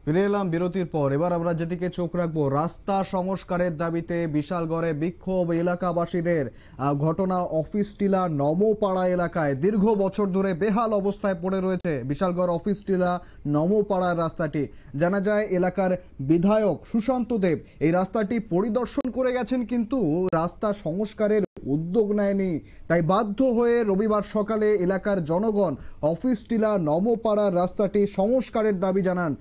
ফিরে এলাম বিরতির পর। এবার আমরা যেদিকে চোখ রাখবো, রাস্তা সংস্কারের দাবিতে বিশালগড়ে বিক্ষোভ এলাকাবাসীদের। ঘটনা অফিস টিলা নমপাড়া এলাকায়। দীর্ঘ বছর ধরে বেহাল অবস্থায় পড়ে রয়েছে বিশালগড় অফিস টিলা নমপাড়ার রাস্তাটি। জানা যায় এলাকার বিধায়ক সুশান্ত দেব এই রাস্তাটি পরিদর্শন করে গেছেন, কিন্তু রাস্তা সংস্কারের উদ্যোগ নেয়নি। তাই বাধ্য হয়ে রবিবার সকালে এলাকার জনগণ অফিস টিলা নমপাড়ার রাস্তাটি সংস্কারের দাবি জানান।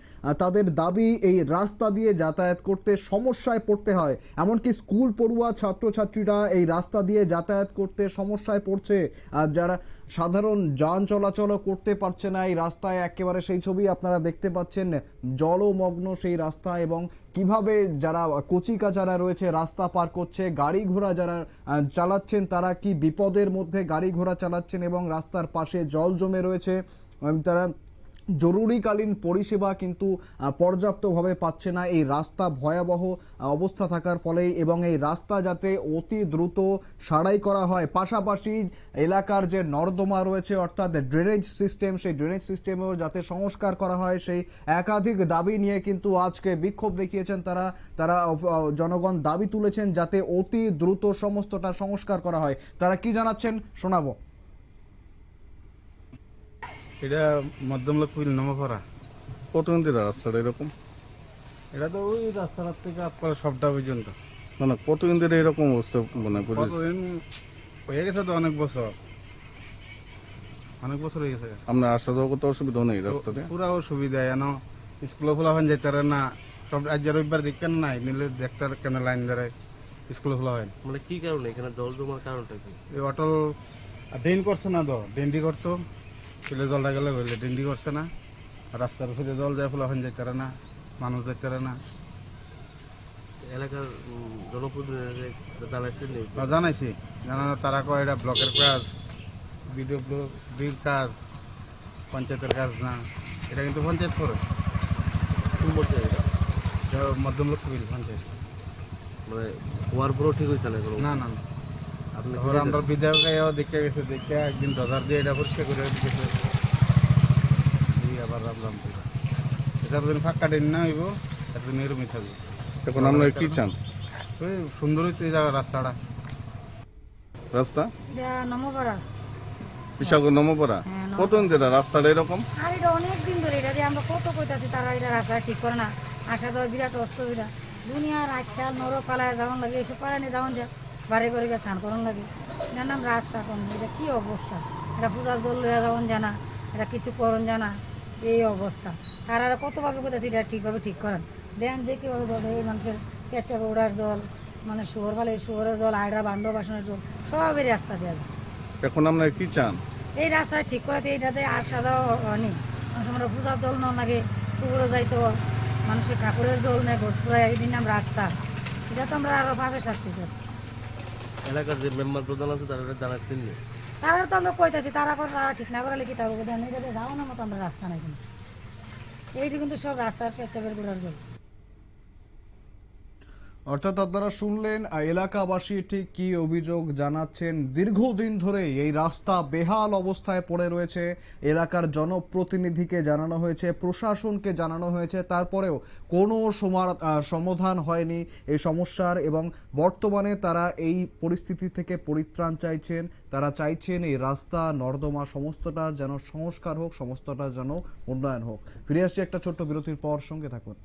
তাদের দাবি, এই রাস্তা দিয়ে যাতায়াত করতে সমস্যায় পড়তে হয়, এমনকি স্কুল পড়ুয়া ছাত্রছাত্রীরা এই রাস্তা দিয়ে যাতায়াত করতে সমস্যায় পড়ছে। আর যারা সাধারণ যান চলাচল করতে পারছে না এই রাস্তায়, একেবারে সেই ছবি আপনারা দেখতে পাচ্ছেন, জলমগ্ন সেই রাস্তা, এবং কিভাবে যারা কচিকাচারা রয়েছে রাস্তা পার করছে, গাড়ি ঘোড়া যারা চালাচ্ছেন তারা কি বিপদের মধ্যে গাড়ি ঘোড়া চালাচ্ছেন, এবং রাস্তার পাশে জল জমে রয়েছে। তারা জরুরিকালীন পরিষেবা কিন্তু পর্যাপ্তভাবে পাচ্ছে না এই রাস্তা ভয়াবহ অবস্থা থাকার ফলে, এবং এই রাস্তা যাতে অতি দ্রুত সারাই করা হয়। পাশাপাশি এলাকার যে নর্দমা রয়েছে অর্থাৎ ড্রেনেজ সিস্টেম, সেই ড্রেনেজ সিস্টেমেও যাতে সংস্কার করা হয়, সেই একাধিক দাবি নিয়ে কিন্তু আজকে বিক্ষোভ দেখিয়েছেন তারা জনগণ দাবি তুলেছেন যাতে অতি দ্রুত সমস্তটা সংস্কার করা হয়। তারা কি জানাচ্ছেন শোনাবো। এটা মধ্যমলক্ষ্মী নমপাড়া। কতদিন ধরে রাস্তাটা এরকম? এটা তো ওই রাস্তার থেকে আপনার সবটা পর্যন্ত। না না, কতদিন ধরে এরকম অবস্থা? মানে কতদিন হয়ে গেছে তো, অনেক বছর হয়ে গেছে। আমরা আসা যাওয়া করতে অসুবিধা নেই রাস্তাতে? পুরা অসুবিধা, এন স্কুলে খোলা হয় যেতে না। সব আজ রবিবার দেখেন নাই নিলে দেখতে কেন লাইন ধরে স্কুলে খোলা হয়। মানে কি কারণে এখানে জল জমার কারণটা কি? এই অটল ড্রেন করছে না, তো ড্রেনটি করতো চলে জলটা গেলে বললে ড্রেনটি করছে না। রাস্তার উপরে জল যায়, খোলা হয় যেতে না, মানুষ যেতে না। এলাকার জনপ্রতিনিধি জানাইছি, জানানো তারা কয় এটা ব্লকের কাজ, বিডিও ব্লকের কাজ, পঞ্চায়েতের কাজ না। এটা কিন্তু পঞ্চায়েত করে, মধ্যমলক্ষ্মী পঞ্চায়েত। মানে হওয়ার পরও ঠিক হয়েছে না? না না না, আমরা বিধায়ক দেখে গেছে, দেখে একদিন ডজার দিয়ে এটা পরিষ্কার করে দিয়েছে। আবার রামরাম এটা ফাঁকা ডেন না হইব, একদিন এরমই থাকবে। এখন আমরা কি চান? সুন্দর হইতে যাওয়া রাস্তাটা। রাস্তা নমপাড়া, বিশালগড় নমপাড়া। কতদিন ধরে রাস্তাটা এরকম? আর এটা অনেকদিন ধরে, এটা দিয়ে আমরা কত কইতাছি, তারা এটা রাস্তা ঠিক করে না। আসা যাওয়া বিরাট অসুবিধা, দুনিয়ার আজকাল নরপালায় যাওয়ান লাগে, এসব পাড়ায় নিয়ে যাওয়ান যায়, বাড়ি করে গিয়ে স্নান করান লাগে। এটার নাম রাস্তা কোন? এটা কি অবস্থা? এটা পূজার জল লইয়া যাওয়ান জানা, এটা কিছু করন জানা, এই অবস্থা। আর কতভাবে কইতাছি এটা ঠিকভাবে ঠিক করেন। দেন যে কীভাবে জল, এই মানুষের পেঁচা গোড়ার জল, মানে শুয়োর ফালে শুয়োরের জল, আয়রা বান্ড বাসনের জল, সবই রাস্তা দেওয়া যায়। এখন আমরা কি চান? এই রাস্তায় ঠিক করাতে, এইটাতে আর সাদাও নেই। আমরা পূজার জল না লাগে, পুকুরে যাইতো, মানুষের ঠাকুরের জল নেই, ভোটপুরা এই নাম রাস্তা। এটা তো আমরা আরো ভাবে শাস্তি চাই। এলাকার যে মেম্বার প্রধান আছে তারা জানাচ্ছেন, তারা তো আমরা কইতাছি, তারা ঠিক না করালে কি তার এটাতে যাওয়ানোর মতো আমরা রাস্তা নাই কিন্তু। এইটি কিন্তু সব রাস্তার পেঁচাবের গোড়ার জল। অর্থাৎ আপনারা শুনলেন এলাকাবাসী ঠিক কি অভিযোগ জানাচ্ছেন। দীর্ঘদিন ধরে এই রাস্তা বেহাল অবস্থায় পড়ে রয়েছে। এলাকার জনপ্রতিনিধিকে জানানো হয়েছে, প্রশাসনকে জানানো হয়েছে, তারপরেও কোনো সমাধান হয়নি এই সমস্যার, এবং বর্তমানে তারা এই পরিস্থিতি থেকে পরিত্রাণ চাইছেন। তারা চাইছেন এই রাস্তা নর্দমা সমস্তটার যেন সংস্কার হোক, সমস্তটার যেন উন্নয়ন হোক। ফিরে আসছি একটা ছোট্ট বিরতির পর, সঙ্গে থাকুন।